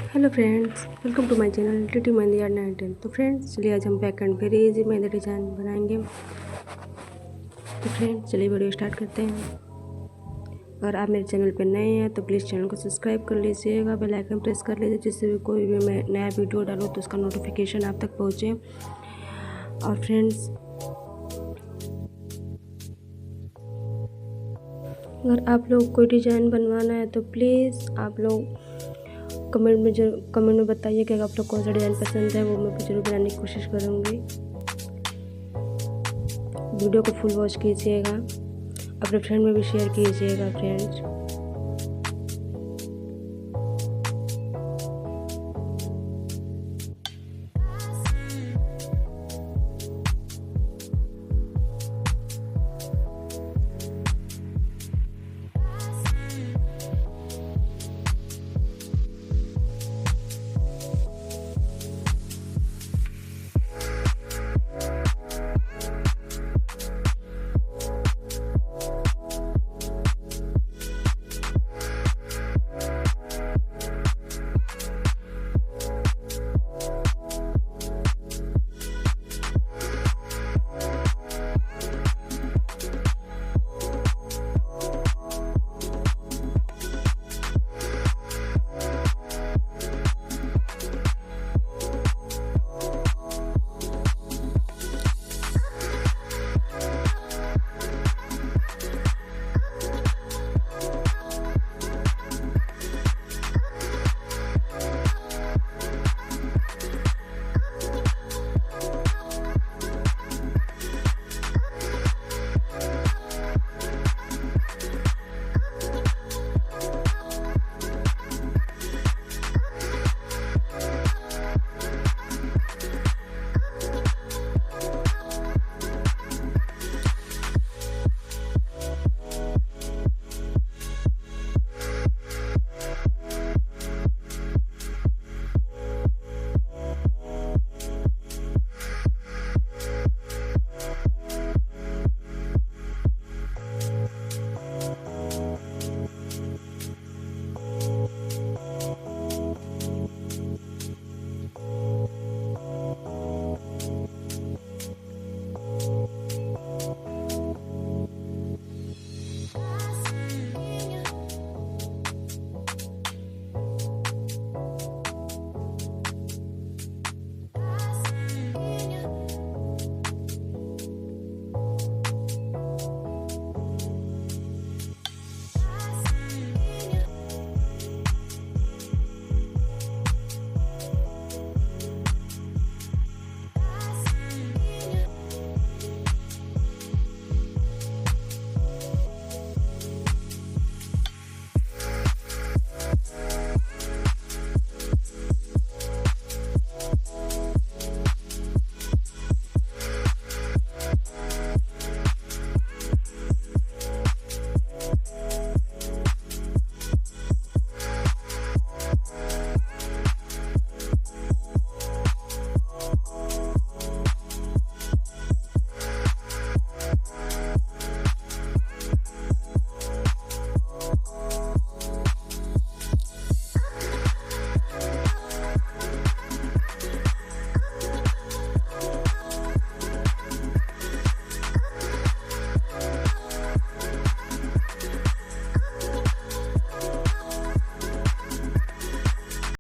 Hello friends, welcome to my channel T mehndi art 19। तो friends चलिए आज हम back and very easy mehndi design बनाएंगे। तो फ्रेंड्स चलिए वीडियो स्टार्ट करते हैं। अगर आप मेरे चैनल पर नए हैं तो प्लीज़ चैनल को सब्सक्राइब कर लीजिएगा, बेल आइकन प्रेस कर लीजिए, जिससे भी कोई भी मैं नया वीडियो डालूँ तो उसका नोटिफिकेशन आप तक पहुँचे। और फ्रेंड्स अगर आप लोग कोई डिज़ाइन बनवाना है तो प्लीज़ आप लोग कमेंट में बताइए कि आप लोग कौन सा डिज़ाइन पसंद है, वो मैं ज़रूर बनाने की कोशिश करूँगी। वीडियो को फुल वॉच कीजिएगा, अपने फ्रेंड में भी शेयर कीजिएगा फ्रेंड्स।